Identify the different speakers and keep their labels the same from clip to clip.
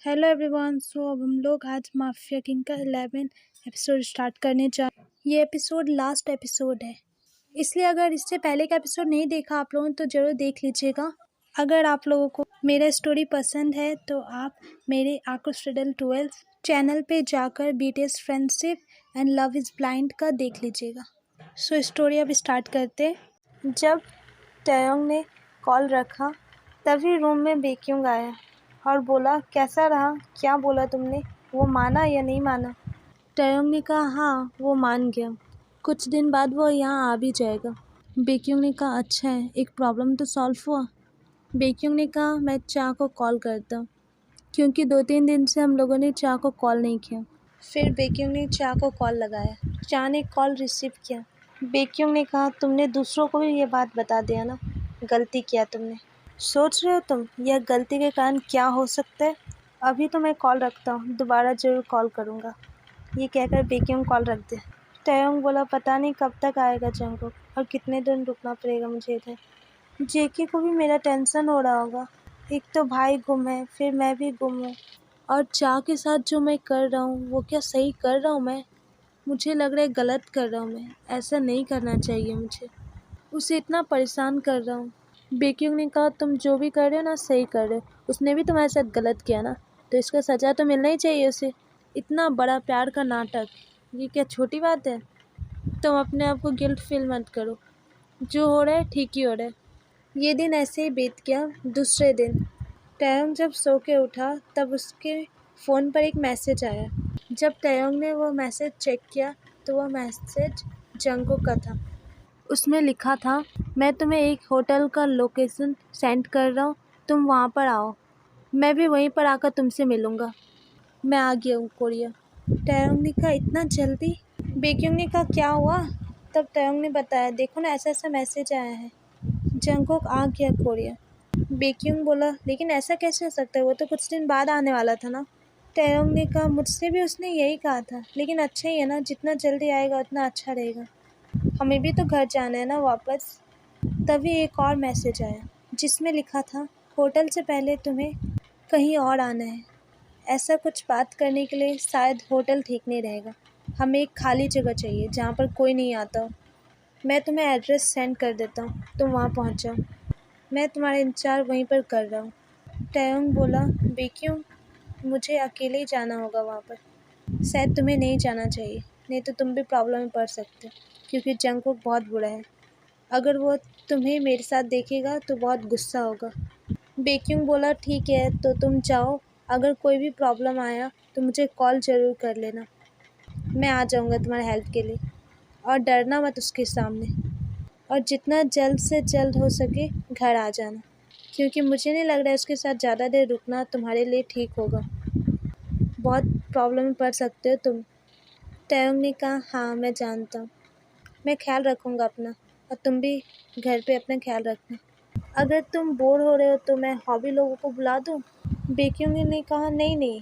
Speaker 1: Hello everyone. अब हम लोग आज माफिया किंग का 11 एपिसोड स्टार्ट करने जा रहे हैं। ये एपिसोड लास्ट एपिसोड है, इसलिए अगर इससे पहले का एपिसोड नहीं देखा आप लोगों ने तो ज़रूर देख लीजिएगा। अगर आप लोगों को मेरा स्टोरी पसंद है तो आप मेरे आकुश रिडल 12 चैनल पे जाकर BTS friendship and love is blind का देख लीजिएगा। स्टोरी अब स्टार्ट करते हैं। जब टयोंग ने कॉल रखा तभी रूम में बेक्यूंग आया और बोला, कैसा रहा? क्या बोला तुमने? वो माना या नहीं माना? टयोंग ने कहा, हाँ वो मान गया, कुछ दिन बाद वो यहाँ आ भी जाएगा। बेक्यूंग ने कहा, अच्छा है, एक प्रॉब्लम तो सॉल्व हुआ। बेक्यूंग ने कहा, मैं चा को कॉल करता हूँ, क्योंकि 2-3 दिन से हम लोगों ने चा को कॉल नहीं किया। फिर बेक्यूंग ने चा को कॉल लगाया। चा ने कॉल रिसीव किया। बेक्यूंग ने कहा, तुमने दूसरों को भी ये बात बता दिया ना, गलती किया तुमने। सोच रहे हो तुम यह गलती के कारण क्या हो सकता है? अभी तो मैं कॉल रखता हूँ, दोबारा ज़रूर कॉल करूँगा। ये कहकर बेक्यूंग कॉल रख दे। टयोंग बोला, पता नहीं कब तक आएगा जंगकुक और कितने दिन रुकना पड़ेगा मुझे इधर। जेके को भी मेरा टेंशन हो रहा होगा। एक तो भाई गुम है, फिर मैं भी गुम हूँ, और चा के साथ जो मैं कर रहा हूँ वो क्या सही कर रहा हूँ मैं? मुझे लग रहा है गलत कर रहा हूँ मैं। ऐसा नहीं करना चाहिए मुझे। उसे इतना परेशान कर रहा हूँ। बेक्यूंग ने कहा, तुम जो भी कर रहे हो ना सही कर रहे हो। उसने भी तुम्हारे साथ गलत किया ना, तो इसका सज़ा तो मिलना ही चाहिए उसे। इतना बड़ा प्यार का नाटक, ये क्या छोटी बात है? तुम अपने आप को गिल्ट फील मत करो, जो हो रहा है ठीक ही हो रहा है। ये दिन ऐसे ही बीत गया। दूसरे दिन टयोंग जब सो के उठा तब उसके फ़ोन पर एक मैसेज आया। जब टयोंग ने वो मैसेज चेक किया तो वह मैसेज जंगकुक का था। उसमें लिखा था, मैं तुम्हें एक होटल का लोकेशन सेंड कर रहा हूँ, तुम वहाँ पर आओ। मैं भी वहीं पर आकर तुमसे मिलूँगा। मैं आ गया हूँ कोरिया। टयोंग ने कहा, इतना जल्दी? बेक्यूंग ने कहा, क्या हुआ? तब टयोंग ने बताया, देखो ना ऐसा ऐसा मैसेज आया है, जंगकुक आ गया कोरिया। बेक्यूंग बोला, लेकिन ऐसा कैसे हो सकता है, वो तो कुछ दिन बाद आने वाला था ना। टयोंग ने कहा, मुझसे भी उसने यही कहा था, लेकिन अच्छा ही है ना, जितना जल्दी आएगा उतना अच्छा रहेगा। हमें भी तो घर जाना है ना वापस। तभी एक और मैसेज आया जिसमें लिखा था, होटल से पहले तुम्हें कहीं और आना है। ऐसा कुछ बात करने के लिए शायद होटल ठीक नहीं रहेगा। हमें एक खाली जगह चाहिए जहाँ पर कोई नहीं आता हो। मैं तुम्हें एड्रेस सेंड कर देता हूँ, तुम वहाँ पहुँच जाओ। मैं तुम्हारा इंतज़ार वहीं पर कर रहा हूँ। टयोंग बोला, बेक्यूंग, मुझे अकेले ही जाना होगा वहाँ पर। शायद तुम्हें नहीं जाना चाहिए, नहीं तो तुम भी प्रॉब्लम में पड़ सकते हो, क्योंकि जंगकुक बहुत बुरा है। अगर वो तुम्हें मेरे साथ देखेगा तो बहुत गुस्सा होगा। बेक्यूंग बोला, ठीक है तो तुम जाओ, अगर कोई भी प्रॉब्लम आया तो मुझे कॉल ज़रूर कर लेना, मैं आ जाऊँगा तुम्हारे हेल्प के लिए। और डरना मत उसके सामने, और जितना जल्द से जल्द हो सके घर आ जाना, क्योंकि मुझे नहीं लग रहा है उसके साथ ज़्यादा देर रुकना तुम्हारे लिए ठीक होगा। बहुत प्रॉब्लम में पड़ सकते हो तुम। टयोंग ने कहा, हाँ मैं जानता हूँ, मैं ख्याल रखूँगा अपना, और तुम भी घर पे अपना ख्याल रखना। अगर तुम बोर हो रहे हो तो मैं हॉबी लोगों को बुला दूँ? बेक्यूंग ने कहा, नहीं नहीं,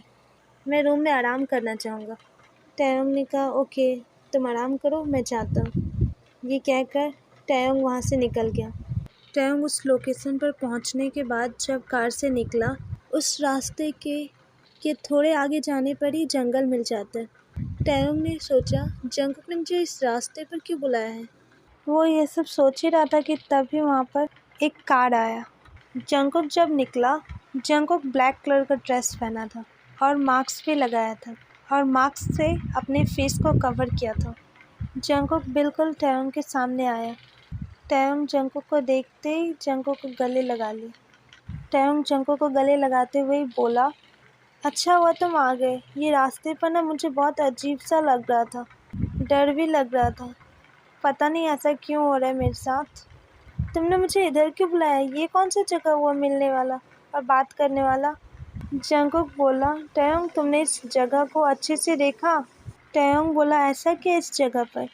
Speaker 1: मैं रूम में आराम करना चाहूँगा। टयोंग ने कहा, ओके तुम आराम करो, मैं जाता हूँ। ये कहकर टयोंग वहाँ से निकल गया। टयोंग उस लोकेशन पर पहुँचने के बाद जब कार से निकला, उस रास्ते के थोड़े आगे जाने पर ही जंगल मिल जाता है। टयोंग ने सोचा, जंगकुक ने मुझे इस रास्ते पर क्यों बुलाया है? वो ये सब सोच ही रहा था कि तभी वहाँ पर एक कार आया। जंगकुक जब निकला, जंगकुक ब्लैक कलर का ड्रेस पहना था और मास्क भी लगाया था, और मास्क से अपने फेस को कवर किया था। जंगकुक बिल्कुल टयोंग के सामने आया। टयोंग जंगकुक को देखते ही जंगकुक को गले लगा लिया। टयोंग जंगकुक को गले लगाते हुए बोला, अच्छा हुआ तुम आ गए। ये रास्ते पर ना मुझे बहुत अजीब सा लग रहा था, डर भी लग रहा था। पता नहीं ऐसा क्यों हो रहा है मेरे साथ। तुमने मुझे इधर क्यों बुलाया? ये कौन सा जगह हुआ मिलने वाला और बात करने वाला? जंगकुक बोला, टयोंग तुमने इस जगह को अच्छे से देखा? टयोंग बोला, ऐसा क्या इस जगह पर?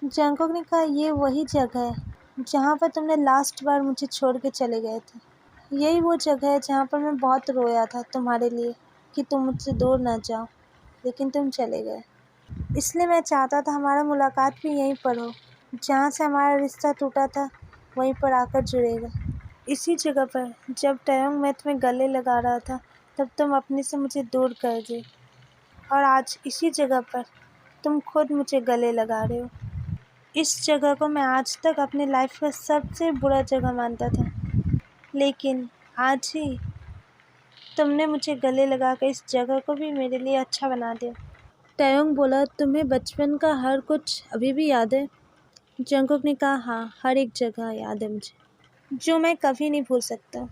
Speaker 1: जंगकुक ने कहा, ये वही जगह है जहाँ पर तुमने लास्ट बार मुझे छोड़ के चले गए थे। यही वो जगह है जहाँ पर मैं बहुत रोया था तुम्हारे लिए कि तुम मुझसे दूर ना जाओ, लेकिन तुम चले गए। इसलिए मैं चाहता था हमारा मुलाकात भी यहीं पर हो, जहाँ से हमारा रिश्ता टूटा था वहीं पर आकर जुड़ेगा। इसी जगह पर जब टयोंग मैं तुम्हें गले लगा रहा था तब तुम अपने से मुझे दूर कर दी और आज इसी जगह पर तुम खुद मुझे गले लगा रहे हो। इस जगह को मैं आज तक अपनी लाइफ का सबसे बुरा जगह मानता था, लेकिन आज ही तुमने मुझे गले लगाकर इस जगह को भी मेरे लिए अच्छा बना दिया। टैयोंग बोला, तुम्हें बचपन का हर कुछ अभी भी याद है? जंगकुक ने कहा, हाँ, हर एक जगह याद है मुझे, जो मैं कभी नहीं भूल सकता।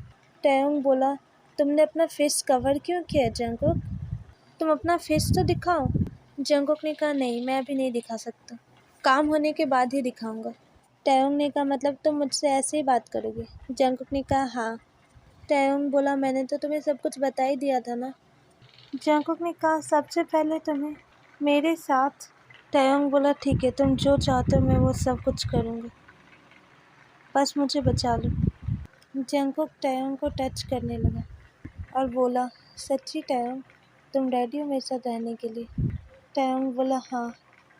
Speaker 1: टैयोंग बोला, तुमने अपना फेस कवर क्यों किया है जंगकुक? तुम अपना फेस तो दिखाओ। जंगकुक ने कहा, नहीं, मैं अभी नहीं दिखा सकता, काम होने के बाद ही दिखाऊंगा। टैयोंग ने कहा, मतलब तुम मुझसे ऐसे ही बात करोगे? जंगकुक ने कहा, हाँ। टैयोंग बोला, मैंने तो तुम्हें सब कुछ बता ही दिया था ना। जंगकुक ने कहा, सबसे पहले तुम्हें मेरे साथ। टैयोंग बोला, ठीक है, तुम जो चाहते हो मैं वो सब कुछ करूँगा, बस मुझे बचा लो। जंगकुक टैयोंग को टच करने लगा और बोला, सच्ची टैयोंग, तुम रेडी हो मेरे साथ रहने के लिए? टैयोंग बोला, हाँ।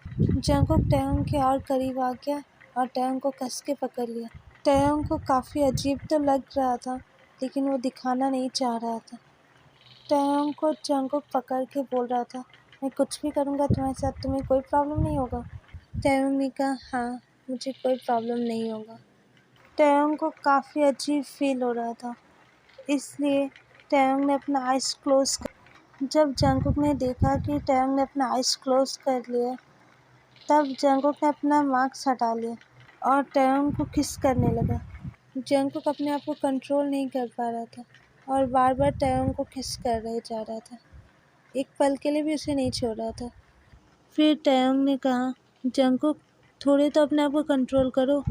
Speaker 1: जंगकुक टैयोंग के और करीब आ गया और टैयोंग को कस के पकड़ लिया। टैयोंग को काफ़ी अजीब तो लग रहा था, लेकिन वो दिखाना नहीं चाह रहा था। टैयोंग को जंगकुक पकड़ के बोल रहा था, मैं कुछ भी करूँगा तुम्हारे साथ, तुम्हें कोई प्रॉब्लम नहीं होगा? टैयोंग ने कहा, हाँ, मुझे कोई प्रॉब्लम नहीं होगा। टैयोंग को काफ़ी अजीब फील हो रहा था, इसलिए टैयोंग ने अपना आइज़ क्लोज कर। जब जंगकुक ने देखा कि टैयोंग ने अपना आइज़ क्लोज कर लिया, तब जंगकुक ने अपना मास्क हटा लिया और टैयोंग को किस करने लगा। जंगकुक अपने आप को कंट्रोल नहीं कर पा रहा था और बार बार टैयोंग को किस कर रहे जा रहा था, एक पल के लिए भी उसे नहीं छोड़ रहा था। फिर टैयोंग ने कहा, जंगकुक, थोड़े तो अपने आप को कंट्रोल करो,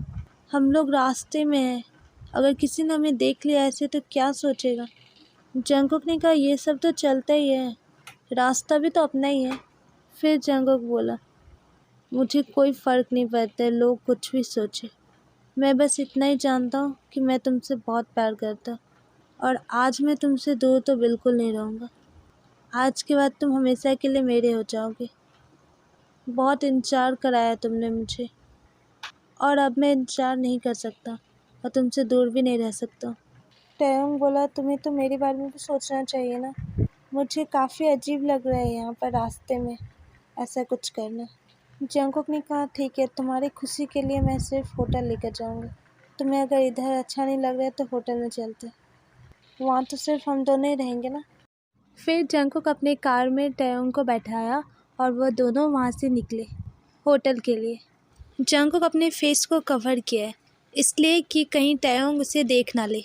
Speaker 1: हम लोग रास्ते में हैं, अगर किसी ने हमें देख लिया ऐसे तो क्या सोचेगा? जंगकुक ने कहा, ये सब तो चलता ही है, रास्ता भी तो अपना ही है। फिर जंगकुक बोला, मुझे कोई फ़र्क नहीं पड़ता लोग कुछ भी सोचे, मैं बस इतना ही जानता हूँ कि मैं तुमसे बहुत प्यार करता हूँ और आज मैं तुमसे दूर तो बिल्कुल नहीं रहूँगा। आज के बाद तुम हमेशा के लिए मेरे हो जाओगे। बहुत इंतज़ार कराया तुमने मुझे और अब मैं इंतज़ार नहीं कर सकता और तुमसे दूर भी नहीं रह सकता। टैयोंग बोला, तुम्हें तो मेरे बारे में भी सोचना चाहिए ना, मुझे काफ़ी अजीब लग रहा है यहाँ पर रास्ते में ऐसा कुछ करना। जंगकुक ने कहा, ठीक है, तुम्हारी खुशी के लिए मैं सिर्फ होटल लेकर जाऊँगा, तुम्हें अगर इधर अच्छा नहीं लग रहा है तो होटल में चलते, वहाँ तो सिर्फ हम दोनों ही रहेंगे ना। फिर जंगकुक अपने कार में टैयोंग को बैठाया और वह दोनों वहाँ से निकले होटल के लिए। जंगकुक अपने फेस को कवर किया है, इसलिए कि कहीं टैयोंग उसे देख ना ले।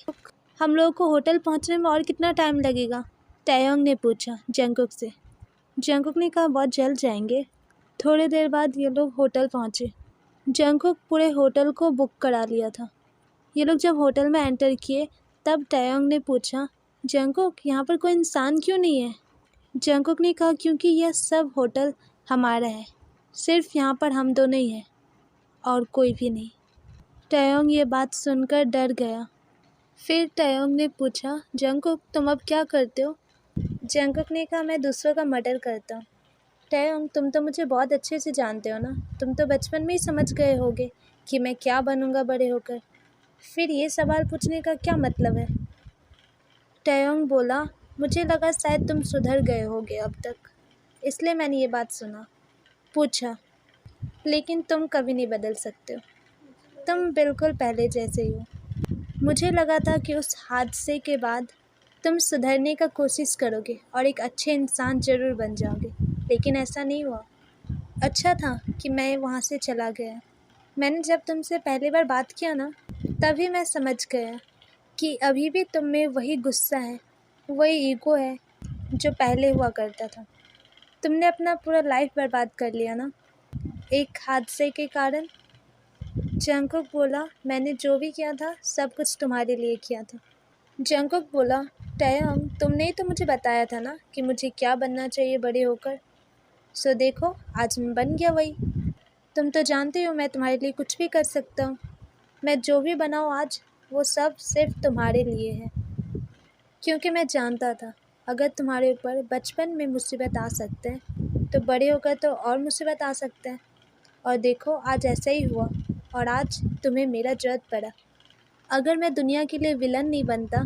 Speaker 1: हम लोगों को होटल पहुँचने में और कितना टाइम लगेगा? टैयोंग ने पूछा जंगकुक से। जंगकुक ने कहा, बहुत जल्द जाएंगे। थोड़ी देर बाद ये लोग होटल पहुँचे। जंगकुक पूरे होटल को बुक करा लिया था। ये लोग जब होटल में एंटर किए तब टैयोंग ने पूछा, जंगकुक, यहाँ पर कोई इंसान क्यों नहीं है? जंगकुक ने कहा, क्योंकि यह सब होटल हमारा है, सिर्फ यहाँ पर हम दोनों ही हैं और कोई भी नहीं। टैयोंग ये बात सुनकर डर गया। फिर टैयोंग ने पूछा, जंगकुक, तुम अब क्या करते हो? जंगकुक ने कहा, मैं दूसरों का मर्डर करता हूँ। टैयोंग, तुम तो मुझे बहुत अच्छे से जानते हो ना, तुम तो बचपन में ही समझ गए होगे कि मैं क्या बनूंगा बड़े होकर, फिर ये सवाल पूछने का क्या मतलब है? टैयोंग बोला, मुझे लगा शायद तुम सुधर गए होगे अब तक, इसलिए मैंने ये बात सुना पूछा, लेकिन तुम कभी नहीं बदल सकते हो, तुम बिल्कुल पहले जैसे ही हो। मुझे लगा था कि उस हादसे के बाद तुम सुधरने का कोशिश करोगे और एक अच्छे इंसान ज़रूर बन जाओगे, लेकिन ऐसा नहीं हुआ। अच्छा था कि मैं वहाँ से चला गया। मैंने जब तुमसे पहली बार बात किया ना, तभी मैं समझ गया कि अभी भी तुम में वही गुस्सा है, वही ईगो है जो पहले हुआ करता था। तुमने अपना पूरा लाइफ बर्बाद कर लिया ना, एक हादसे के कारण। जंगकुक बोला, मैंने जो भी किया था सब कुछ तुम्हारे लिए किया था। जंगकुक बोला, टैयोंग, तुमने ही तो मुझे बताया था ना कि मुझे क्या बनना चाहिए बड़े होकर, सो देखो आज मैं बन गया वही। तुम तो जानते हो मैं तुम्हारे लिए कुछ भी कर सकता हूँ। मैं जो भी बनाऊँ आज, वो सब सिर्फ तुम्हारे लिए है, क्योंकि मैं जानता था अगर तुम्हारे ऊपर बचपन में मुसीबत आ सकते हैं तो बड़े होकर तो और मुसीबत आ सकते हैं। और देखो आज ऐसा ही हुआ और आज तुम्हें मेरा ज़रूरत पड़ा। अगर मैं दुनिया के लिए विलन नहीं बनता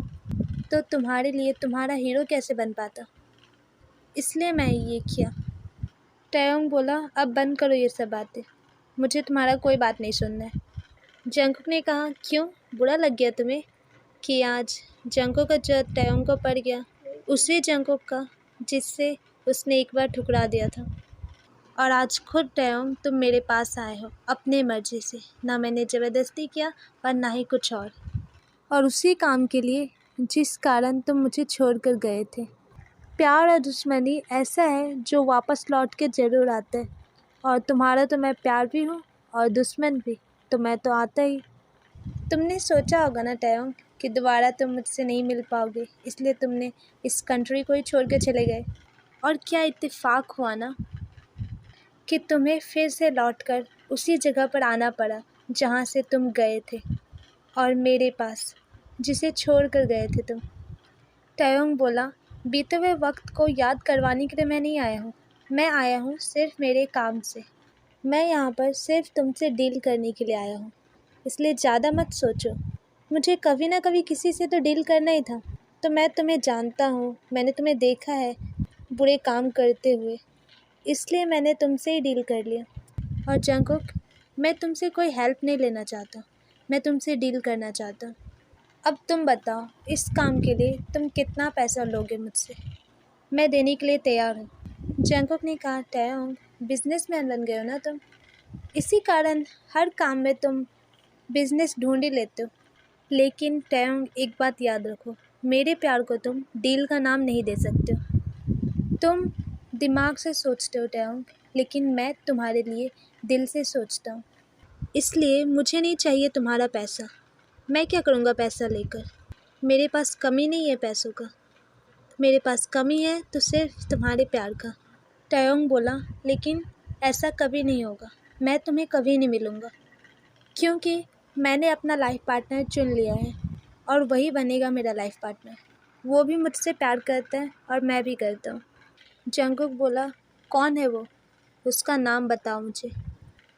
Speaker 1: तो तुम्हारे लिए तुम्हारा हीरो कैसे बन पाता, इसलिए मैं ये किया। टैयोंग बोला, अब बंद करो ये सब बातें, मुझे तुम्हारा कोई बात नहीं सुनना है। जंगकुक ने कहा, क्यों, बुरा लग गया तुम्हें कि आज जंगकुक का जज टैयोंग को पड़ गया, उसी जंगकुक का जिससे उसने एक बार ठुकरा दिया था। और आज खुद टैयोंग तुम मेरे पास आए हो अपने मर्जी से, ना मैंने ज़बरदस्ती किया और ना ही कुछ और उसी काम के लिए जिस कारण तुम मुझे छोड़कर गए थे। प्यार और दुश्मनी ऐसा है जो वापस लौट के ज़रूर आता है, और तुम्हारा तो मैं प्यार भी हूँ और दुश्मन भी, तो मैं तो आता ही। तुमने सोचा होगा ना टैयोंग कि दोबारा तुम मुझसे नहीं मिल पाओगे, इसलिए तुमने इस कंट्री को ही छोड़ के चले गए। और क्या इत्तेफाक हुआ ना कि तुम्हें फिर से लौटकर उसी जगह पर आना पड़ा जहाँ से तुम गए थे, और मेरे पास, जिसे छोड़ कर गए थे तुम। टैयोंग बोला, बीते हुए वक्त को याद करवाने के लिए मैं नहीं आया हूँ, मैं आया हूँ सिर्फ मेरे काम से। मैं यहाँ पर सिर्फ तुमसे डील करने के लिए आया हूँ, इसलिए ज़्यादा मत सोचो। मुझे कभी ना कभी किसी से तो डील करना ही था, तो मैं तुम्हें जानता हूँ, मैंने तुम्हें देखा है बुरे काम करते हुए, इसलिए मैंने तुमसे ही डील कर लिया। और जंगकुक, मैं तुमसे कोई हेल्प नहीं लेना चाहता, मैं तुमसे डील करना चाहता हूँ। अब तुम बताओ, इस काम के लिए तुम कितना पैसा लोगे मुझसे? मैं देने के लिए तैयार हूँ। जंगकुक ने कहा, टैयोंग, बिजनेसमैन बन गए हो ना तुम, इसी कारण हर काम में तुम बिजनेस ढूंढ ही लेते हो। लेकिन टैयोंग, एक बात याद रखो, मेरे प्यार को तुम डील का नाम नहीं दे सकते हो। तुम दिमाग से सोचते हो टैयोंग, लेकिन मैं तुम्हारे लिए दिल से सोचता हूँ, इसलिए मुझे नहीं चाहिए तुम्हारा पैसा। मैं क्या करूँगा पैसा लेकर, मेरे पास कमी नहीं है पैसों का, मेरे पास कमी है तो सिर्फ तुम्हारे प्यार का। टैयोंग बोला, लेकिन ऐसा कभी नहीं होगा, मैं तुम्हें कभी नहीं मिलूँगा, क्योंकि मैंने अपना लाइफ पार्टनर चुन लिया है और वही बनेगा मेरा लाइफ पार्टनर। वो भी मुझसे प्यार करता है और मैं भी करता हूँ। जंगकुक बोला, कौन है वो, उसका नाम बताओ मुझे।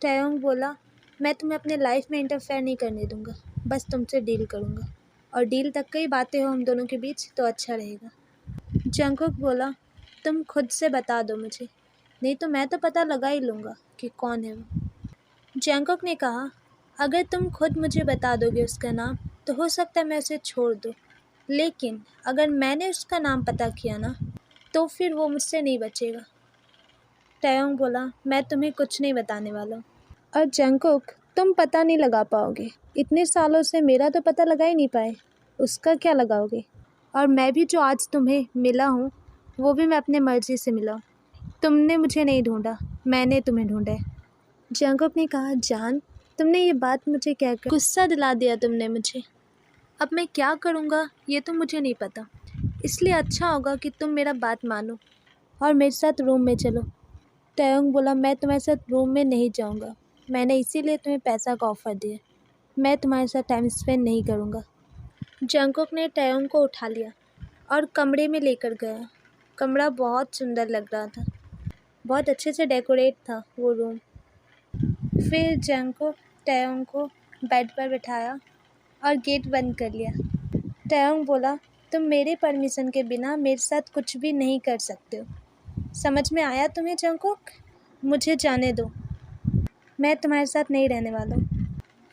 Speaker 1: टैयोंग बोला, मैं तुम्हें अपने लाइफ में इंटरफेयर नहीं करने दूंगा, बस तुमसे डील करूंगा, और डील तक की बातें हो हम दोनों के बीच तो अच्छा रहेगा। जंगकुक बोला, तुम खुद से बता दो मुझे, नहीं तो मैं तो पता लगा ही लूँगा कि कौन है वो। जंगकुक ने कहा, अगर तुम खुद मुझे बता दोगे उसका नाम तो हो सकता है मैं उसे छोड़ दूँ, लेकिन अगर मैंने उसका नाम पता किया ना तो फिर वो मुझसे नहीं बचेगा। टैयोंग बोला, मैं तुम्हें कुछ नहीं बताने वाला। और जंगकुक, तुम पता नहीं लगा पाओगे, इतने सालों से मेरा तो पता लगा ही नहीं पाए, उसका क्या लगाओगे? और मैं भी जो आज तुम्हें मिला हूँ वो भी मैं अपने मर्जी से मिला हूँ, तुमने मुझे नहीं ढूंढा, मैंने तुम्हें ढूंढा है। जंगकुक ने कहा, जान, तुमने ये बात मुझे कहकर गुस्सा दिला दिया तुमने मुझे, अब मैं क्या करूँगा ये तो मुझे नहीं पता, इसलिए अच्छा होगा कि तुम मेरा बात मानो और मेरे साथ रूम में चलो। टैयोंग बोला, मैं तुम्हारे साथ रूम में नहीं जाऊँगा, मैंने इसीलिए तुम्हें पैसा का ऑफ़र दिया, मैं तुम्हारे साथ टाइम स्पेंड नहीं करूँगा। जंगकुक ने टैयोंग को उठा लिया और कमरे में लेकर गया। कमरा बहुत सुंदर लग रहा था, बहुत अच्छे से डेकोरेट था वो रूम। फिर जंगकुक टैयोंग को बेड पर बिठाया और गेट बंद कर लिया। टैयोंग बोला, तुम मेरे परमिशन के बिना मेरे साथ कुछ भी नहीं कर सकते हो, समझ में आया तुम्हें जंगकुक? मुझे जाने दो, मैं तुम्हारे साथ नहीं रहने वाला हूँ।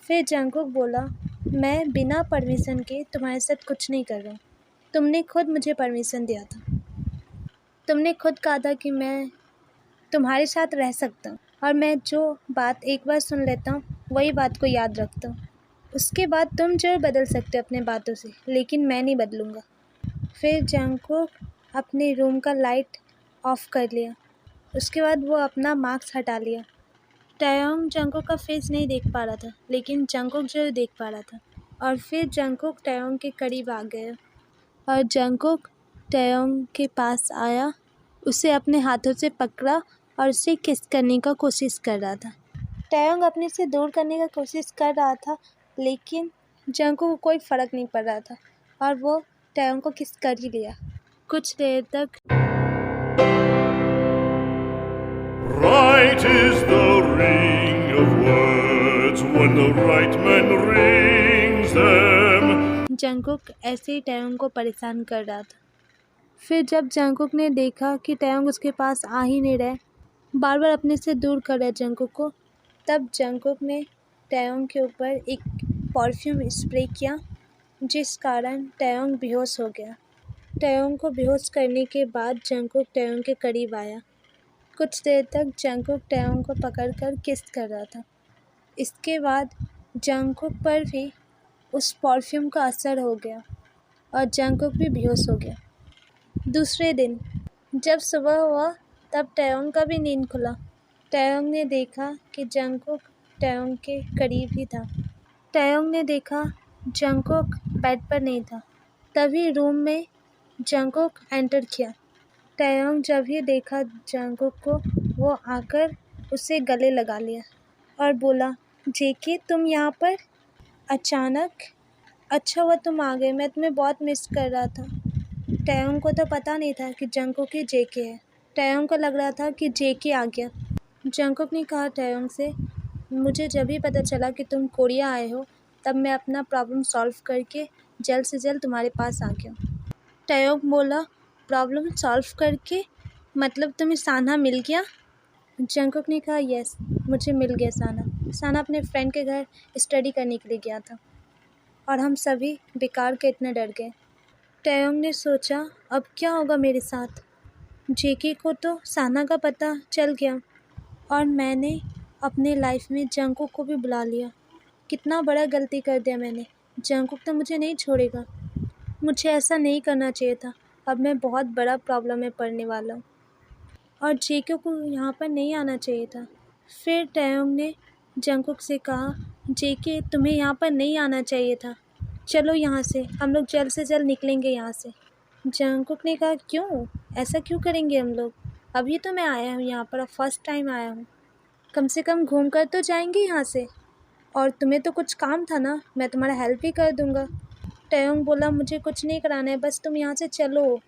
Speaker 1: फिर जंगकुक बोला, मैं बिना परमिशन के तुम्हारे साथ कुछ नहीं कर रहा हूँ, तुमने खुद मुझे परमिशन दिया था, तुमने खुद कहा था कि मैं तुम्हारे साथ रह सकता हूँ, और मैं जो बात एक बार सुन लेता हूँ वही बात को याद रखता हूँ, उसके बाद तुम जरूर बदल सकते हो अपने बातों से, लेकिन मैं नहीं बदलूँगा। फिर जंगकुक अपने रूम का लाइट ऑफ कर लिया, उसके बाद वो अपना मास्क हटा लिया। टैयोंग जंगकुक का फेस नहीं देख पा रहा था, लेकिन जंगकुक जरूर देख पा रहा था। और फिर जंगकुक टैयोंग के करीब आ गया और जंगकुक टैयोंग के पास आया, उसे अपने हाथों से पकड़ा और उसे किस करने का कोशिश कर रहा था। टैयोंग अपने से दूर करने का कोशिश कर रहा था, लेकिन जंगकुक को कोई फ़र्क नहीं पड़ रहा था और वो टैयोंग को किस कर ही लिया। कुछ देर तक
Speaker 2: Right is the ring of words when the right man rings them.
Speaker 1: Jungkook ऐसे ही टैयोंग को परेशान कर रहा था। फिर जब जंगकुक ने देखा कि टैयोंग उसके पास आ ही नहीं रहा, बार बार अपने से दूर कर रहा है जंगकुक को, तब जंगकुक ने टैयोंग के ऊपर एक परफ्यूम स्प्रे किया, जिस कारण टैयोंग बेहोश हो गया। टैयोंग को बेहोश करने के बाद जंगकुक टैयोंग के करीब आया। कुछ देर तक जंगकुक टैयोंग को पकड़कर किस कर रहा था। इसके बाद जंगकुक पर भी उस परफ्यूम का असर हो गया और जंगकुक भी बेहोश हो गया। दूसरे दिन जब सुबह हुआ तब टैयोंग का भी नींद खुला। टैयोंग ने देखा कि जंगकुक टैयोंग के करीब ही था। टैयोंग ने देखा जंगकुक बेड पर नहीं था। तभी रूम में जंगकुक एंटर किया। टैयोंग जब ही देखा जंगकुक को, वो आकर उसे गले लगा लिया और बोला, जेके तुम यहाँ पर अचानक? अच्छा हुआ तुम आ गए, मैं तुम्हें बहुत मिस कर रहा था। टैयोंग को तो पता नहीं था कि जंगकुक ही जेके है। टैयोंग को लग रहा था कि जेके आ गया। जंगकुक ने कहा टैयोंग से, मुझे जब भी पता चला कि तुम कोरिया आए हो, तब मैं अपना प्रॉब्लम सॉल्व करके जल्द से जल्द तुम्हारे पास आ गया। टैयोंग बोला, प्रॉब्लम सॉल्व करके? मतलब तुम्हें साना मिल गया? जंगकुक ने कहा, यस, मुझे मिल गया साना। साना अपने फ्रेंड के घर स्टडी करने के लिए गया था और हम सभी बेकार के इतने डर गए। टैयोंग ने सोचा, अब क्या होगा मेरे साथ? जेके को तो साना का पता चल गया और मैंने अपने लाइफ में जंगकुक को भी बुला लिया। कितना बड़ा गलती कर दिया मैंने। जंगकुक तो मुझे नहीं छोड़ेगा। मुझे ऐसा नहीं करना चाहिए था। अब मैं बहुत बड़ा प्रॉब्लम में पड़ने वाला हूँ और जेके को यहाँ पर नहीं आना चाहिए था। फिर टैयोंग ने जंगकुक से कहा, जेके तुम्हें यहाँ पर नहीं आना चाहिए था। चलो यहाँ से, हम लोग जल्द से जल्द निकलेंगे यहाँ से। जंगकुक ने कहा, क्यों? ऐसा क्यों करेंगे हम लोग? अभी तो मैं आया हूँ यहाँ पर, फर्स्ट टाइम आया हूँ। कम से कम घूम कर तो जाएंगे यहाँ से। और तुम्हें तो कुछ काम था ना, मैं तुम्हारा हेल्प भी कर दूँगा। टैयोंग बोला, मुझे कुछ नहीं कराना है, बस तुम यहाँ से चलो।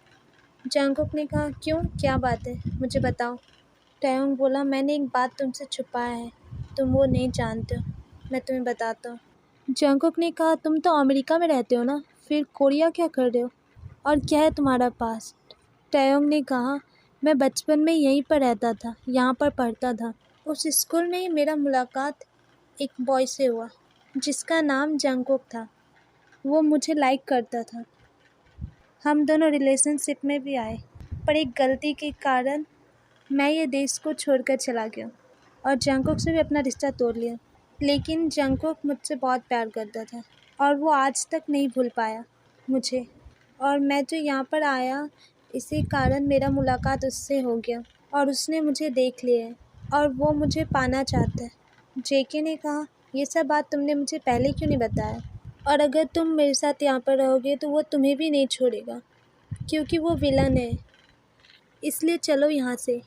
Speaker 1: जंगकुक ने कहा, क्यों, क्या बात है, मुझे बताओ। टैयोंग बोला, मैंने एक बात तुमसे छुपाया है, तुम वो नहीं जानते हो, मैं तुम्हें बताता हूँ। जंगकुक ने कहा, तुम तो अमेरिका में रहते हो ना, फिर कोरिया क्या कर रहे हो और क्या है तुम्हारा पास्ट? टैयोंग ने कहा, मैं बचपन में यहीं पर रहता था, यहाँ पर पढ़ता था। उस स्कूल में ही मेरा मुलाकात एक बॉय से हुआ जिसका नाम जंगकुक था। वो मुझे लाइक करता था। हम दोनों रिलेशनशिप में भी आए, पर एक गलती के कारण मैं ये देश को छोड़कर चला गया और जंगकुक से भी अपना रिश्ता तोड़ लिया। लेकिन जंगकुक मुझसे बहुत प्यार करता था और वो आज तक नहीं भूल पाया मुझे। और मैं जो यहाँ पर आया, इसी कारण मेरा मुलाकात उससे हो गया और उसने मुझे देख लिया है और वो मुझे पाना चाहता है। जेके ने कहा, ये सब बात तुमने मुझे पहले क्यों नहीं बताया? और अगर तुम मेरे साथ यहाँ पर रहोगे तो वो तुम्हें भी नहीं छोड़ेगा, क्योंकि वो विलन है। इसलिए चलो यहाँ से।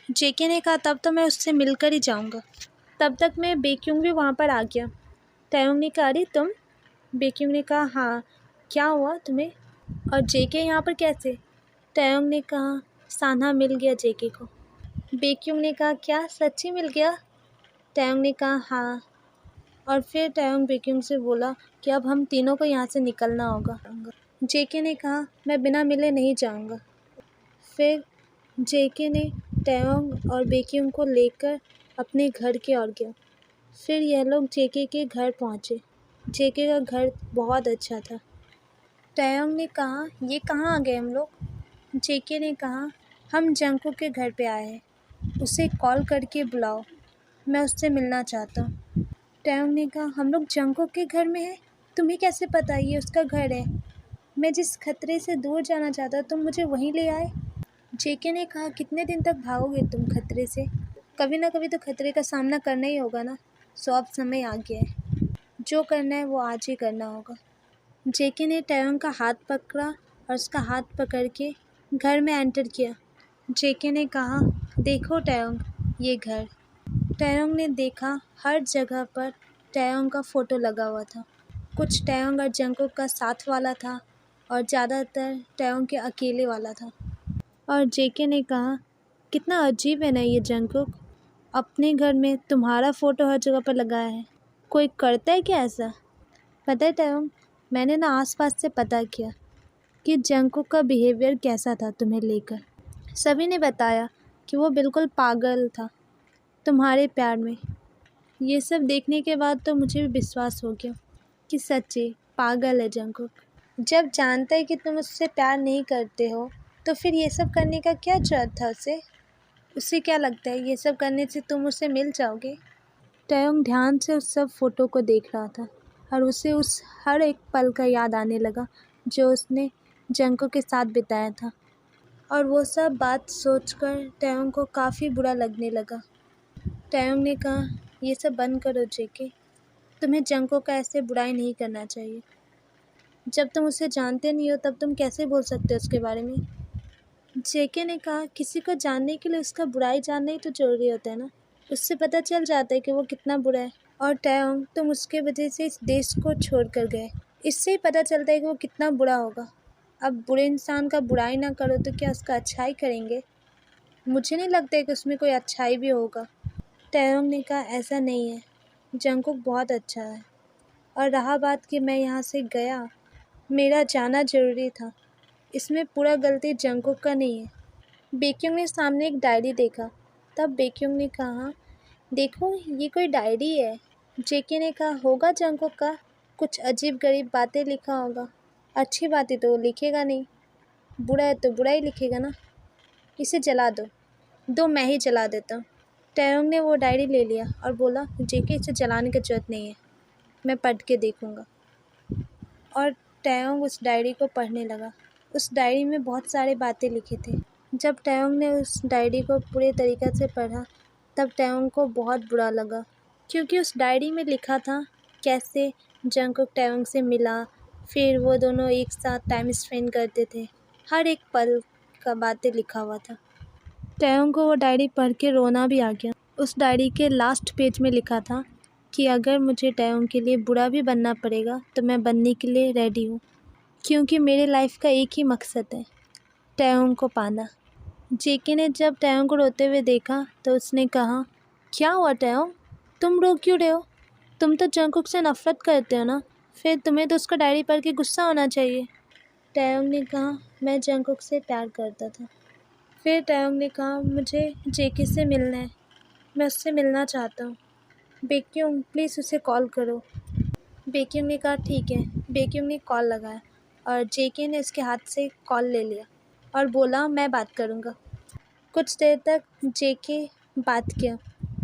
Speaker 1: जेके ने कहा, तब तो मैं उससे मिलकर ही जाऊँगा। तब तक मैं बेक्यूंग भी वहाँ पर आ गया। टैयोंग ने कहा, अरे तुम? बेक्यूंग ने कहा, हाँ, क्या हुआ तुम्हें? और जेके यहाँ पर कैसे? टैयोंग ने कहा, साना मिल गया जेके को। बेक्यूंग ने कहा, क्या सच्ची मिल गया? टैयोंग ने कहा, हाँ। और फिर टैयोंग बेक्यूंग से बोला कि अब हम तीनों को यहाँ से निकलना होगा। जेके ने कहा, मैं बिना मिले नहीं जाऊँगा। फिर जेके ने टैयोंग और बेक्यूंग को लेकर अपने घर की ओर गया। फिर यह लोग जेके के घर पहुँचे। जेके का घर बहुत अच्छा था। टैयोंग ने कहा, ये कहाँ आ गए हम लोग? जेके ने कहा, हम जंगकुक के घर पे आए हैं, उसे कॉल करके बुलाओ, मैं उससे मिलना चाहता हूँ। टैयोंग ने कहा, हम लोग जंगकुक के घर में हैं? तुम्हें कैसे पता ये उसका घर है? मैं जिस खतरे से दूर जाना चाहता तुम मुझे वहीं ले आए। जेके ने कहा, कितने दिन तक भागोगे तुम खतरे से? कभी ना कभी तो खतरे का सामना करना ही होगा ना। सो अब समय आ गया है, जो करना है वो आज ही करना होगा। जेके ने टैयोंग का हाथ पकड़ा और उसका हाथ पकड़ के घर में एंटर किया। जेके ने कहा, देखो टैयोंग, ये घर। टैयोंग ने देखा हर जगह पर टैयोंग का फ़ोटो लगा हुआ था। कुछ टैयोंग और जंगकुक का साथ वाला था और ज़्यादातर टैयोंग के अकेले वाला था। और जेके ने कहा, कितना अजीब है ना ये जंगकुक, अपने घर में तुम्हारा फ़ोटो हर जगह पर लगाया है। कोई करता है क्या ऐसा? पता है टैयोंग, मैंने ना आसपास से पता किया कि जंगकुक का बिहेवियर कैसा था तुम्हें लेकर। सभी ने बताया कि वो बिल्कुल पागल था तुम्हारे प्यार में। ये सब देखने के बाद तो मुझे भी विश्वास हो गया कि सच्ची पागल है जंगकुक। जब जानता है कि तुम उससे प्यार नहीं करते हो तो फिर ये सब करने का क्या जरूरत था उसे? उसे क्या लगता है ये सब करने से तुम उससे मिल जाओगे? टयोंग ध्यान से उस सब फोटो को देख रहा था और उसे उस हर एक पल का याद आने लगा जो उसने जंगकुक के साथ बिताया था। और वो सब बात सोचकर टयोंग को काफ़ी बुरा लगने लगा। टयोंग ने कहा, ये सब बंद करो जेके, तुम्हें जंगकुक का ऐसे बुराई नहीं करना चाहिए। जब तुम उसे जानते नहीं हो तब तुम कैसे बोल सकते हो उसके बारे में? जेके ने कहा, किसी को जानने के लिए उसका बुराई जानना ही तो जरूरी होता है ना। उससे पता चल जाता है कि वो कितना बुरा है। और टयोंग, तुम उसके वजह से इस देश को छोड़ कर गए, इससे ही पता चलता है कि वो कितना बुरा होगा। अब बुरे इंसान का बुराई ना करो तो क्या उसका अच्छाई करेंगे? मुझे नहीं लगता है कि उसमें कोई अच्छाई भी होगा। टयोंग ने कहा, ऐसा नहीं है, जंगकुक बहुत अच्छा है। और रहा बात कि मैं यहाँ से गया, मेरा जाना ज़रूरी था, इसमें पूरा गलती जंगकुक का नहीं है। बेक्योंग ने सामने एक डायरी देखा। तब बेक्योंग ने कहा, देखो ये कोई डायरी है। जेके ने कहा, होगा जंगकुक का, कुछ अजीब गरीब बातें लिखा होगा। अच्छी बातें तो वो लिखेगा नहीं, बुरा है तो बुरा ही लिखेगा ना। इसे जला दो मैं ही जला देता हूँ। टयोंग ने वो डायरी ले लिया और बोला, जेके इसे जलाने की जरूरत नहीं है, मैं पढ़ के देखूँगा। और टयोंग उस डायरी को पढ़ने लगा। उस डायरी में बहुत सारे बातें लिखे थे। जब टयोंग ने उस डायरी को पूरे तरीक़े से पढ़ा तब टयोंग को बहुत बुरा लगा, क्योंकि उस डायरी में लिखा था कैसे जंगकुक टयोंग से मिला, फिर वो दोनों एक साथ टाइम स्पेंड करते थे। हर एक पल का बातें लिखा हुआ था। टयोंग को वो डायरी पढ़ के रोना भी आ गया। उस डायरी के लास्ट पेज में लिखा था कि अगर मुझे टयोंग के लिए बुरा भी बनना पड़ेगा तो मैं बनने के लिए रेडी हूँ, क्योंकि मेरे लाइफ का एक ही मकसद है, टयोंग को पाना। जेके ने जब टयोंग को रोते हुए देखा तो उसने कहा, क्या हुआ टयोंग, तुम रो क्यों रहे हो? तुम तो जंगकुक से नफ़रत करते हो ना, फिर तुम्हें तो उसका डायरी पढ़ के गुस्सा होना चाहिए। टयोंग ने कहा, मैं जंगकुक से प्यार करता था। फिर टयोंग ने कहा, मुझे जेके से मिलना है, मैं उससे मिलना चाहता हूँ। बेक्योंग, प्लीज़ उसे कॉल करो। बेक्योंग ने कहा, ठीक है। बेक्योंग ने कॉल लगाया और जेके ने उसके हाथ से कॉल ले लिया और बोला, मैं बात करूँगा। कुछ देर तक जेके बात किया।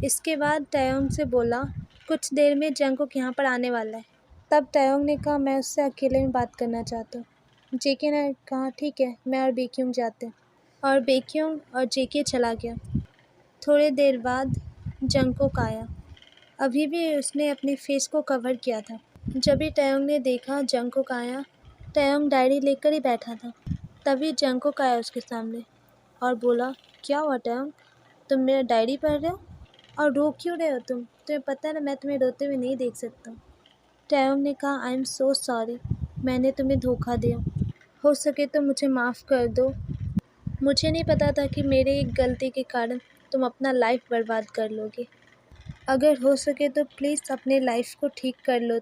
Speaker 1: इसके बाद टयोंग से बोला, कुछ देर में जंगकुक यहाँ पर आने वाला है। तब टयोंग ने कहा, मैं उससे अकेले में बात करना चाहता हूँ। जेके ने कहा, ठीक है, मैं और बेक्योंग जाते हैं। और बेक्योंग और जेके चला गया। थोड़ी देर बाद जंगकुक आया। अभी भी उसने अपने फेस को कवर किया था। जब भी टयोंग ने देखा जंगकुक आया, टयोंग डायरी लेकर ही बैठा था। तभी जंगकुक आया उसके सामने और बोला, क्या हुआ टयोंग, तुम मेरा डायरी पढ़ रहे हो और रो क्यों रहे हो? तुम्हें पता है ना मैं तुम्हें रोते हुए नहीं देख सकता। टयोंग ने कहा, आई एम सो सॉरी, मैंने तुम्हें धोखा दिया, हो सके तो मुझे माफ़ कर दो। मुझे नहीं पता था कि मेरे एक गलती के कारण तुम अपना लाइफ बर्बाद कर लोगे। अगर हो सके तो प्लीज़ अपने लाइफ को ठीक कर लो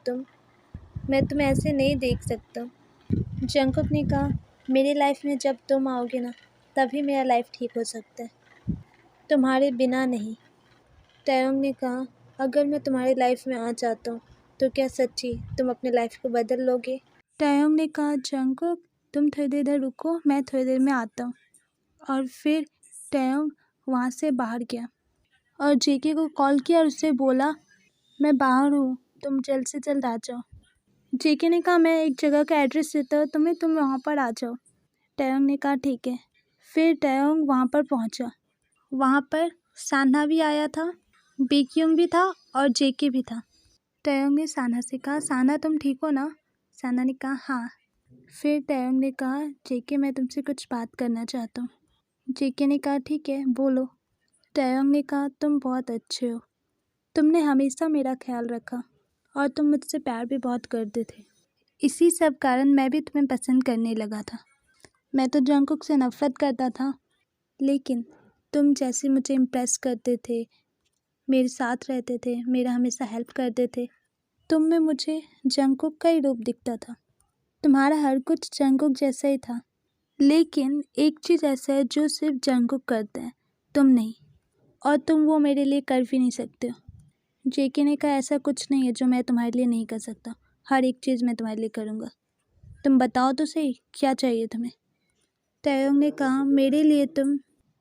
Speaker 1: मैं तुम्हें ऐसे नहीं देख सकता। जंगकुक ने कहा, मेरी लाइफ में जब तुम आओगे ना तभी मेरा लाइफ ठीक हो सकता है, तुम्हारे बिना नहीं। टयोंग ने कहा, अगर मैं तुम्हारी लाइफ में आ जाता हूँ तो क्या सच्ची तुम अपने लाइफ को बदल लोगे? टयोंग ने कहा, जंगकुक तुम थोड़ी देर इधर रुको, मैं थोड़ी देर में आता हूँ। और फिर टयोंग वहाँ से बाहर गया और जेके को कॉल किया और उससे बोला, मैं बाहर हूँ, तुम जल्द से जल्द आ जाओ। जेके ने कहा, मैं एक जगह का एड्रेस देता हूँ तुम्हें, तुम वहाँ पर आ जाओ। टयोंग ने कहा, ठीक है। फिर टयोंग वहाँ पर पहुँचा। वहाँ पर सान्हा भी आया था, बेक्योंग भी था और जेके भी था। टयोंग ने सान्हा से कहा, सान्हा तुम ठीक हो ना? सान्हा ने कहा, हाँ। फिर टयोंग ने कहा, जेके मैं तुमसे कुछ बात करना चाहता हूँ। जेके ने कहा, ठीक है बोलो। टयोंग ने कहा, तुम बहुत अच्छे हो, तुमने हमेशा मेरा ख्याल रखा और तुम मुझसे प्यार भी बहुत करते थे। इसी सब कारण मैं भी तुम्हें पसंद करने लगा था। मैं तो जंगकुक से नफ़रत करता था, लेकिन तुम जैसे मुझे इम्प्रेस करते थे, मेरे साथ रहते थे, मेरा हमेशा हेल्प करते थे, तुम में मुझे जंगकुक का ही रूप दिखता था। तुम्हारा हर कुछ जंगकुक जैसा ही था, लेकिन एक चीज़ ऐसा है जो सिर्फ जंगकुक करते हैं, तुम नहीं, और तुम वो मेरे लिए कर भी नहीं सकते हो। जेके ने कहा, ऐसा कुछ नहीं है जो मैं तुम्हारे लिए नहीं कर सकता, हर एक चीज़ मैं तुम्हारे लिए करूँगा। तुम बताओ तो सही, क्या चाहिए तुम्हें? तयोंग ने कहा, मेरे लिए तुम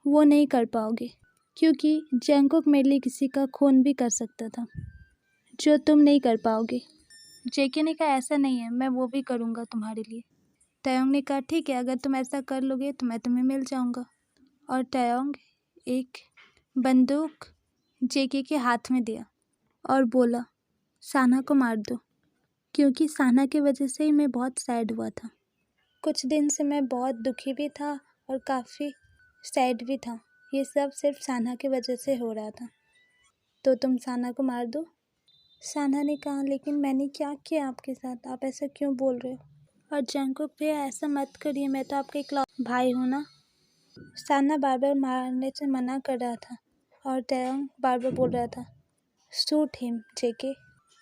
Speaker 1: वो नहीं कर पाओगे, क्योंकि जंगकुक मेरे लिए किसी का खून भी कर सकता था, जो तुम नहीं कर पाओगे। जेके ने कहा, ऐसा नहीं है, मैं वो भी करूँगा तुम्हारे लिए। तयोंग ने कहा, ठीक है, अगर तुम ऐसा कर लोगे तो मैं तुम्हें मिल जाऊँगा। और तयोंग एक बंदूक जेके के हाथ में दिया और बोला, साना को मार दो, क्योंकि साना की वजह से ही मैं बहुत सैड हुआ था। कुछ दिन से मैं बहुत दुखी भी था और काफ़ी सैड भी था। ये सब सिर्फ साना की वजह से हो रहा था, तो तुम साना को मार दो। साना ने कहा, लेकिन मैंने क्या किया आपके साथ, आप ऐसा क्यों बोल रहे हो? और जंगकुक भैया, ऐसा मत करिए, मैं तो आपका इकलौता भाई हूँ ना। साना बार बार मारने से मना कर रहा था और तयोंग बार बार बोल रहा था, शूट हिम जेके,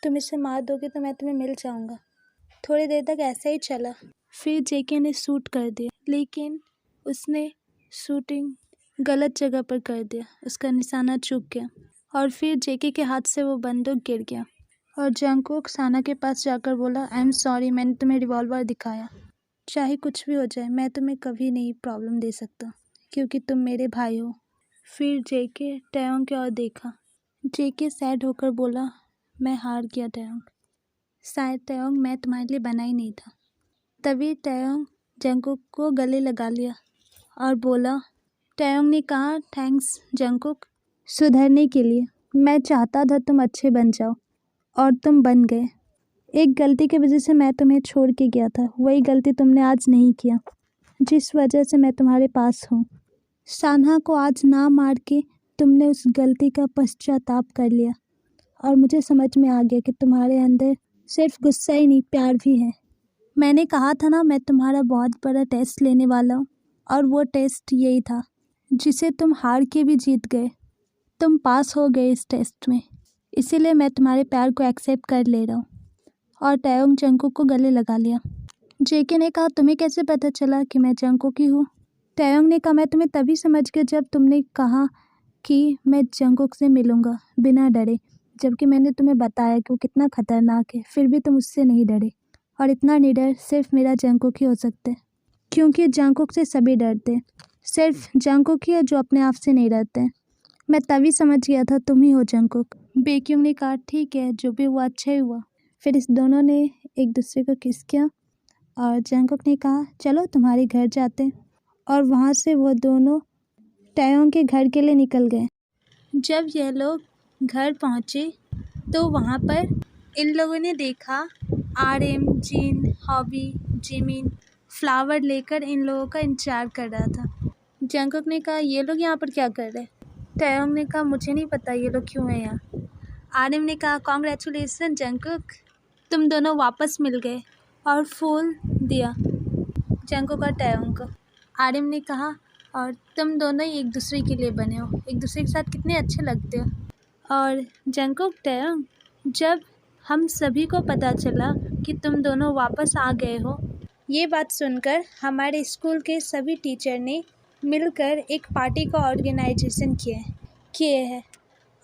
Speaker 1: तुम इसे मार दोगे तो मैं तुम्हें मिल जाऊंगा। थोड़ी देर तक ऐसा ही चला, फिर जेके ने शूट कर दिया, लेकिन उसने शूटिंग गलत जगह पर कर दिया, उसका निशाना चूक गया और फिर जेके के हाथ से वो बंदूक गिर गया। और जंगकुक साना के पास जाकर बोला, आई एम सॉरी, मैंने तुम्हें रिवॉल्वर दिखाया, चाहे कुछ भी हो जाए मैं तुम्हें कभी नहीं प्रॉब्लम दे सकता, क्योंकि तुम मेरे भाई हो। फिर जेके तयोंग की ओर देखा। जेके सैड होकर बोला, मैं हार गया तयोंग, शायद तयोंग मैं तुम्हारे लिए बना ही नहीं था। तभी तयोंग जंगकुक को गले लगा लिया और बोला, तयोंग ने कहा, थैंक्स जंगकुक, सुधरने के लिए। मैं चाहता था तुम अच्छे बन जाओ और तुम बन गए। एक गलती की वजह से मैं तुम्हें छोड़ के गया था, वही गलती तुमने आज नहीं किया, जिस वजह से मैं तुम्हारे पास हूँ। सान्हा को आज ना मार के तुमने उस गलती का पश्चाताप कर लिया और मुझे समझ में आ गया कि तुम्हारे अंदर सिर्फ गुस्सा ही नहीं, प्यार भी है। मैंने कहा था ना, मैं तुम्हारा बहुत बड़ा टेस्ट लेने वाला हूँ, और वो टेस्ट यही था, जिसे तुम हार के भी जीत गए। तुम पास हो गए इस टेस्ट में, इसीलिए मैं तुम्हारे प्यार को एक्सेप्ट कर ले रहा हूँ। और तयोंग जंगकुक को गले लगा लिया। जेके ने कहा, तुम्हें कैसे पता चला कि मैं जंगकुक ही हूँ? तयोंग ने कहा, मैं तुम्हें तभी समझ गया जब तुमने कहा कि मैं जंगकुक से मिलूंगा बिना डरे, जबकि मैंने तुम्हें बताया कि वो कितना खतरनाक है, फिर भी तुम उससे नहीं डरे। और इतना निडर सिर्फ मेरा जंगकुक ही हो सकता है, क्योंकि जंगकुक से सभी डरते हैं, सिर्फ जंगकुक ही है जो अपने आप से नहीं डरते हैं। मैं तभी समझ गया था तुम ही हो जंगकुक। बेक्यूंग ने कहा, ठीक है, जो भी हुआ अच्छा ही हुआ। फिर इस दोनों ने एक दूसरे को किस किया और जंगकुक ने कहा, चलो तुम्हारे घर जाते हैं। और वहाँ से वो दोनों तयोंग के घर के लिए निकल गए। जब यह लोग घर पहुँचे तो वहाँ पर इन लोगों ने देखा RM, gene, hobby, Jimin flower लेकर इन लोगों का इंतजार कर रहा था। जंगकुक ने कहा, ये लोग यहाँ पर क्या कर रहे हैं? तयोंग ने कहा, मुझे नहीं पता ये लोग क्यों हैं यहाँ। RM ने कहा, कॉन्ग्रेचुलेसन जंगकुक, तुम दोनों वापस मिल गए। और फूल दिया जंगकुक और तयोंग को। RM ने कहा, और तुम दोनों ही एक दूसरे के लिए बने हो, एक दूसरे के साथ कितने अच्छे लगते हो। और जंगकुक, तयोंग, जब हम सभी को पता चला कि तुम दोनों वापस आ गए हो, ये बात सुनकर हमारे स्कूल के सभी टीचर ने मिलकर एक पार्टी का ऑर्गेनाइजेशन किए हैं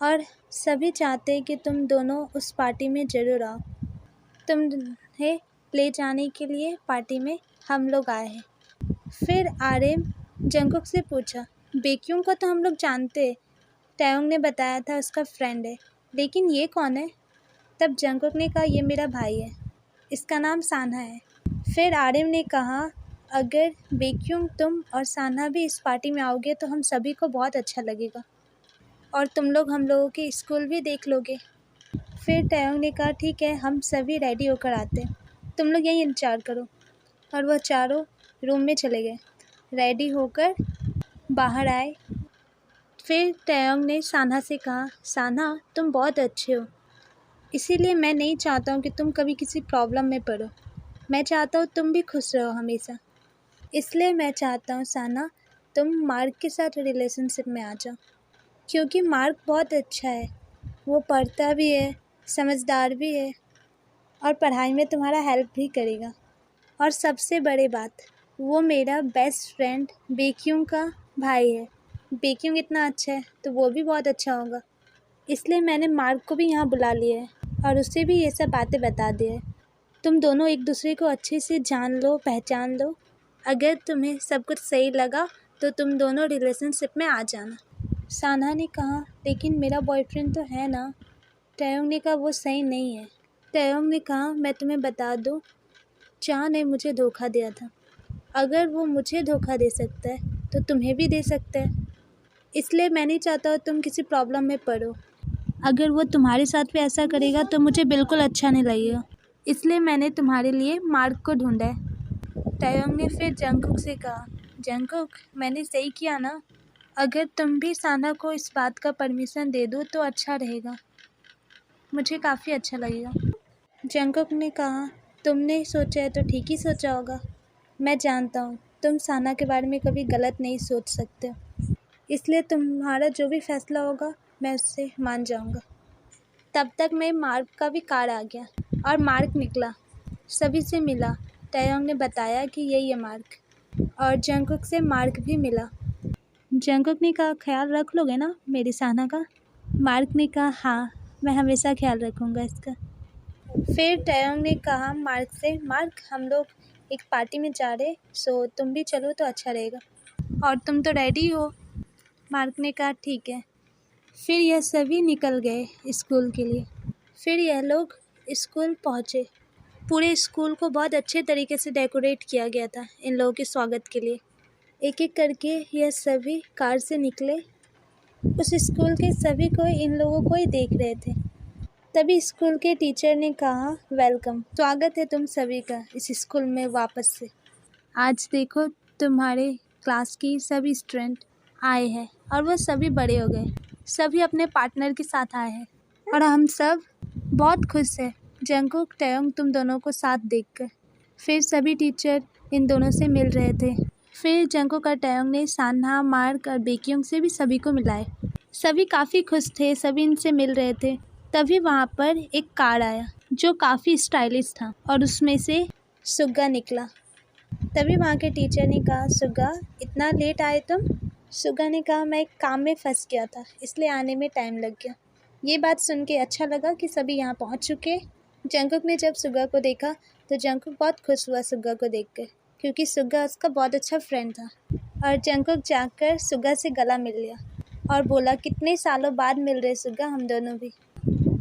Speaker 1: और सभी चाहते हैं कि तुम दोनों उस पार्टी में ज़रूर आओ। तुम्हें ले जाने के लिए पार्टी में हम लोग आए हैं। फिर RM जंगकुक से पूछा, बेक्यूंग को तो हम लोग जानते हैं, तयोंग ने बताया था उसका फ्रेंड है, लेकिन ये कौन है? तब जंगकुक ने कहा, ये मेरा भाई है, इसका नाम सान्हा है। फिर RM ने कहा, अगर बेक्यूंग, तुम और सान्हा भी इस पार्टी में आओगे तो हम सभी को बहुत अच्छा लगेगा और तुम लोग हम लोगों के स्कूल भी देख लोगे। फिर तयोंग ने कहा, ठीक है, हम सभी रेडी होकर आते हैं, तुम लोग यहीं इंतजार करो। और वह चारों रूम में चले गए, रेडी होकर बाहर आए। फिर तयोंग ने सान्हा से कहा, सान्हा, तुम बहुत अच्छे हो, इसीलिए मैं नहीं चाहता हूँ कि तुम कभी किसी प्रॉब्लम में पड़ो। मैं चाहता हूँ तुम भी खुश रहो हमेशा, इसलिए मैं चाहता हूँ सान्हा, तुम मार्क के साथ रिलेशनशिप में आ जाओ, क्योंकि मार्क बहुत अच्छा है, वो पढ़ता भी है, समझदार भी है और पढ़ाई में तुम्हारा हेल्प भी करेगा। और सबसे बड़ी बात, वो मेरा बेस्ट फ्रेंड बेक्यूंग का भाई है। बेक्यूंग इतना अच्छा है तो वो भी बहुत अच्छा होगा। इसलिए मैंने मार्क को भी यहाँ बुला लिया है और उसे भी ये सब बातें बता दी है। तुम दोनों एक दूसरे को अच्छे से जान लो, पहचान लो। अगर तुम्हें सब कुछ सही लगा तो तुम दोनों रिलेशनशिप में आ जाना। सान्हा ने कहा, लेकिन मेरा बॉयफ्रेंड तो है ना। टयोंग ने कहा, वो सही नहीं है। टयोंग ने कहा, मैं तुम्हें बता दूँ, चाह ने मुझे धोखा दिया था। अगर वो मुझे धोखा दे सकता है तो तुम्हें भी दे सकता है। इसलिए मैं नहीं चाहता हो तुम किसी प्रॉब्लम में पड़ो। अगर वो तुम्हारे साथ भी ऐसा करेगा तो मुझे बिल्कुल अच्छा नहीं लगेगा। इसलिए मैंने तुम्हारे लिए मार्क को ढूंढा है। टयोंग ने फिर जंगकुक से कहा, जंगकुक, मैंने सही किया ना? अगर तुम भी साना को इस बात का परमिशन दे दो तो अच्छा रहेगा, मुझे काफ़ी अच्छा लगेगा। जंगकुक ने कहा, तुमने सोचा है तो ठीक ही सोचा होगा। मैं जानता हूँ तुम साना के बारे में कभी गलत नहीं सोच सकते, इसलिए तुम्हारा जो भी फैसला होगा मैं उससे मान जाऊँगा। तब तक मैं मार्क का भी कार आ गया और मार्क निकला, सभी से मिला। टयोंग ने बताया कि यही है मार्क, और जंगकुक से मार्क भी मिला। जंगकुक ने कहा, ख्याल रख लोगे ना मेरी साना का? मार्क ने कहा, हाँ, मैं हमेशा ख्याल रखूँगा इसका। फिर टयोंग ने कहा मार्क से, मार्क, हम लोग एक पार्टी में जा रहे, सो तुम भी चलो तो अच्छा रहेगा। और तुम तो रेडी हो? मार्क ने कहा, ठीक है। फिर यह सभी निकल गए स्कूल के लिए। फिर यह लोग स्कूल पहुँचे। पूरे स्कूल को बहुत अच्छे तरीके से डेकोरेट किया गया था इन लोगों के स्वागत के लिए। एक एक करके यह सभी कार से निकले। उस स्कूल के सभी को इन लोगों को ही देख रहे थे। तभी स्कूल के टीचर ने कहा, वेलकम, स्वागत है तुम सभी का इस स्कूल में वापस से। आज देखो तुम्हारे क्लास की सभी स्टूडेंट आए हैं और वो सभी बड़े हो गए, सभी अपने पार्टनर के साथ आए हैं और हम सब बहुत खुश हैं जंगकुक, टयोंग तुम दोनों को साथ देखकर। फिर सभी टीचर इन दोनों से मिल रहे थे। फिर जंगकुक और टयोंग ने सान्हा, मार्क और बेक्यूंग से भी सभी को मिलाए। सभी काफ़ी खुश थे, सभी इनसे मिल रहे थे। तभी वहाँ पर एक कार आया जो काफ़ी स्टाइलिश था और उसमें से सुग्गा निकला। तभी वहाँ के टीचर ने कहा, सुग्गा, इतना लेट आए तुम? सुग्गा ने कहा, मैं एक काम में फंस गया था, इसलिए आने में टाइम लग गया। ये बात सुन के अच्छा लगा कि सभी यहाँ पहुँच चुके। जंगकुक ने जब सुग्गा को देखा तो जंगकुक बहुत खुश हुआ सुग्गा को देखकर, क्योंकि सुग्गा उसका बहुत अच्छा फ्रेंड था। और जंगकुक जाकर सुग्गा से गला मिल लिया और बोला, कितने सालों बाद मिल रहे सुग्गा हम दोनों भी।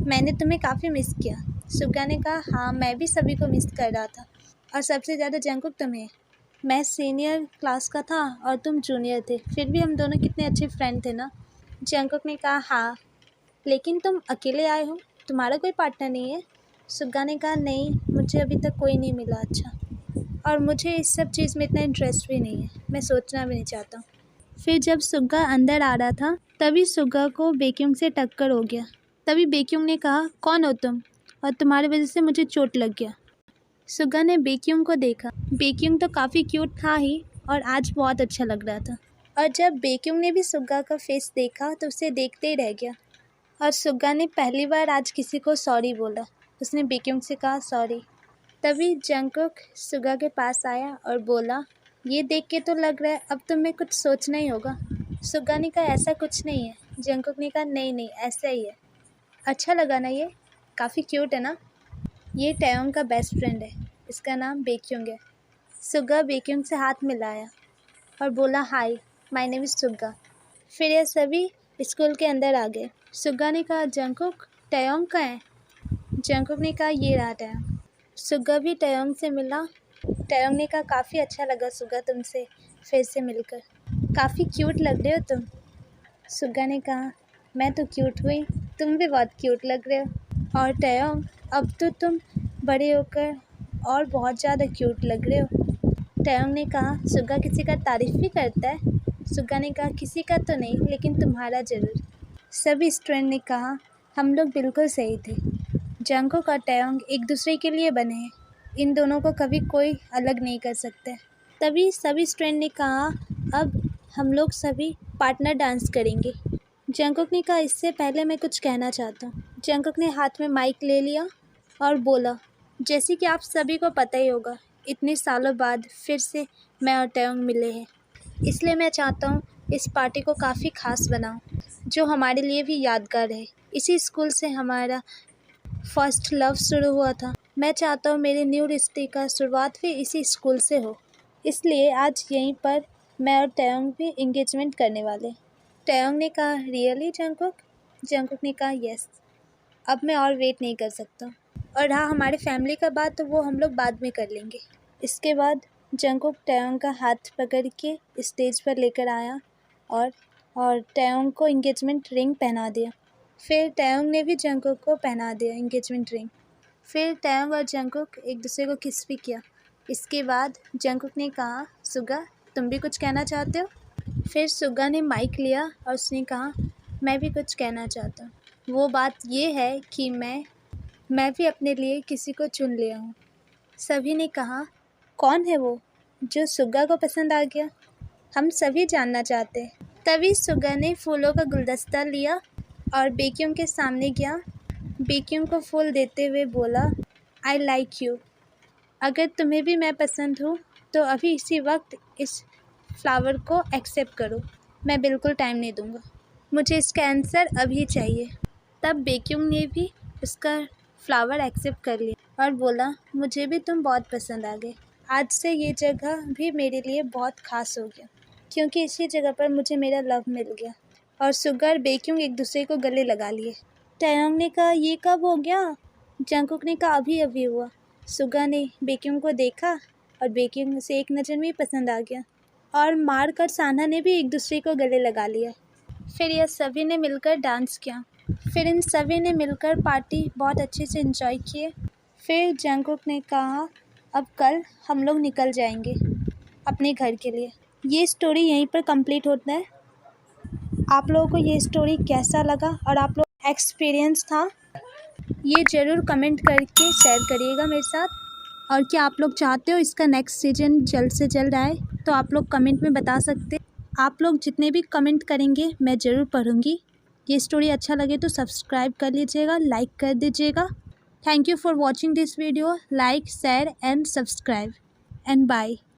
Speaker 1: मैंने तुम्हें काफ़ी मिस किया। सुग्गा ने कहा, हाँ, मैं भी सभी को मिस कर रहा था, और सबसे ज़्यादा जंगकुक तुम्हें। मैं सीनियर क्लास का था और तुम जूनियर थे, फिर भी हम दोनों कितने अच्छे फ्रेंड थे ना। जंगकुक ने कहा, हाँ, लेकिन तुम अकेले आए हो, तुम्हारा कोई पार्टनर नहीं है? सुग्गा ने कहा, नहीं, मुझे अभी तक कोई नहीं मिला अच्छा, और मुझे इस सब चीज़ में इतना इंटरेस्ट भी नहीं है, मैं सोचना भी नहीं चाहता। फिर जब सुग्गा अंदर आ रहा था तभी सुग्गा को बेक्यूंग से टक्कर हो गया। तभी बेक्यूंग ने कहा, कौन हो तुम, और तुम्हारी वजह से मुझे चोट लग गया। सुग्गा ने बेक्यूंग को देखा। बेक्यूंग तो काफ़ी क्यूट था ही और आज बहुत अच्छा लग रहा था। और जब बेक्यूंग ने भी सुग्गा का फेस देखा तो उसे देखते ही रह गया। और सुग्गा ने पहली बार आज किसी को सॉरी बोला। उसने बेक्यूंग से कहा, सॉरी। तभी जंगकुक सुग्गा के पास आया और बोला, ये देख के तो लग रहा है अब तुम्हें कुछ सोचना ही होगा। सुग्गा ने कहा, ऐसा कुछ नहीं है। जंगकुक ने कहा, नहीं नहीं, ऐसा ही है। अच्छा लगा ना, ये काफ़ी क्यूट है ना। ये टयोंग का बेस्ट फ्रेंड है, इसका नाम बेक्यूंग है। सुग्गा बेक्यूंग से हाथ मिलाया और बोला, हाय, माय नेम इज़ सुग्गा। फिर ये सभी स्कूल के अंदर आ गए। सुग्गा ने कहा, जंगकुक, टयोंग कहाँ है? जंगकुक ने कहा, ये रहा टयोंग। सुग्गा भी टयोंग से मिला। टयोंग ने कहा, काफ़ी अच्छा लगा सुग्गा तुमसे फिर से मिलकर, काफ़ी क्यूट लग रहे हो तुम। सुग्गा ने कहा, मैं तो क्यूट हुई, तुम भी बहुत क्यूट लग रहे हो। और टयोंग, अब तो तुम बड़े होकर और बहुत ज़्यादा क्यूट लग रहे हो। टयोंग ने कहा, सुग्गा किसी का तारीफ़ भी करता है? सुग्गा ने कहा, किसी का तो नहीं, लेकिन तुम्हारा ज़रूर। सभी स्टूडेंट ने कहा, हम लोग बिल्कुल सही थे। जंगकुक और टयोंग एक दूसरे के लिए बने हैं, इन दोनों को कभी कोई अलग नहीं कर सकता। तभी सभी स्टूडेंट ने कहा, अब हम लोग सभी पार्टनर डांस करेंगे। जंगकुक ने कहा, इससे पहले मैं कुछ कहना चाहता हूँ। जंगकुक ने हाथ में माइक ले लिया और बोला, जैसे कि आप सभी को पता ही होगा इतने सालों बाद फिर से मैं और टयोंग मिले हैं, इसलिए मैं चाहता हूँ इस पार्टी को काफ़ी ख़ास बनाऊँ, जो हमारे लिए भी यादगार है। इसी स्कूल से हमारा फर्स्ट लव शुरू हुआ था। मैं चाहता हूँ मेरे न्यू रिश्ते का शुरुआत भी इसी स्कूल से हो, इसलिए आज यहीं पर मैं और टयोंग भी इंगेजमेंट करने वाले। टयोंग ने कहा, रियली जंगकुक? जंगकुक ने कहा, यस। अब मैं और वेट नहीं कर सकता। और रहा हमारे फैमिली का बात, तो वो हम लोग बाद में कर लेंगे। इसके बाद जंगकुक टयोंग का हाथ पकड़ के स्टेज पर लेकर आया और टयोंग को इंगेजमेंट रिंग पहना दिया। फिर टयोंग ने भी जंगकुक को पहना दिया इंगेजमेंट रिंग। फिर टयोंग और जंगकुक एक दूसरे को किस भी किया। इसके बाद जंगकुक ने कहा, सुगा तुम भी कुछ कहना चाहते हो? फिर सुगा ने माइक लिया और उसने कहा, मैं भी कुछ कहना चाहता हूँ। वो बात ये है कि मैं भी अपने लिए किसी को चुन लिया हूँ। सभी ने कहा, कौन है वो जो सुगा को पसंद आ गया? हम सभी जानना चाहते हैं। तभी सुगा ने फूलों का गुलदस्ता लिया और बेक्यूम के सामने गया। बेक्यूम को फूल देते हुए बोला, आई लाइक यू। अगर तुम्हें भी मैं पसंद हूँ तो अभी इसी वक्त इस फ्लावर को एक्सेप्ट करो। मैं बिल्कुल टाइम नहीं दूँगा, मुझे इसका आंसर अभी चाहिए। तब बेक्यूम ने भी उसका फ्लावर एक्सेप्ट कर लिया और बोला, मुझे भी तुम बहुत पसंद आ गए। आज से ये जगह भी मेरे लिए बहुत ख़ास हो गया, क्योंकि इसी जगह पर मुझे मेरा लव मिल गया। और सुगा और बेक्यूम एक दूसरे को गले लगा लिए। टयोंग ने कहा, ये कब हो गया? जंगकुक ने कहा, अभी अभी हुआ। सुगा ने बेक्यूम को देखा और बेक्यूम से एक नज़र में ही पसंद आ गया। और मार्क और सान्हा ने भी एक दूसरे को गले लगा लिया। फिर यह सभी ने मिलकर डांस किया। फिर इन सभी ने मिलकर पार्टी बहुत अच्छे से एंजॉय किए। फिर जंगकुक ने कहा, अब कल हम लोग निकल जाएंगे अपने घर के लिए। ये स्टोरी यहीं पर कंप्लीट होता है। आप लोगों को ये स्टोरी कैसा लगा और आप लोग एक्सपीरियंस था, ये ज़रूर कमेंट करके शेयर करिएगा मेरे साथ। और क्या आप लोग चाहते हो इसका नेक्स्ट सीजन जल्द से जल्द आए, तो आप लोग कमेंट में बता सकते। आप लोग जितने भी कमेंट करेंगे मैं ज़रूर पढ़ूंगी। ये स्टोरी अच्छा लगे तो सब्सक्राइब कर लीजिएगा, लाइक कर दीजिएगा। Thank you for watching this video. Like, share and subscribe and bye.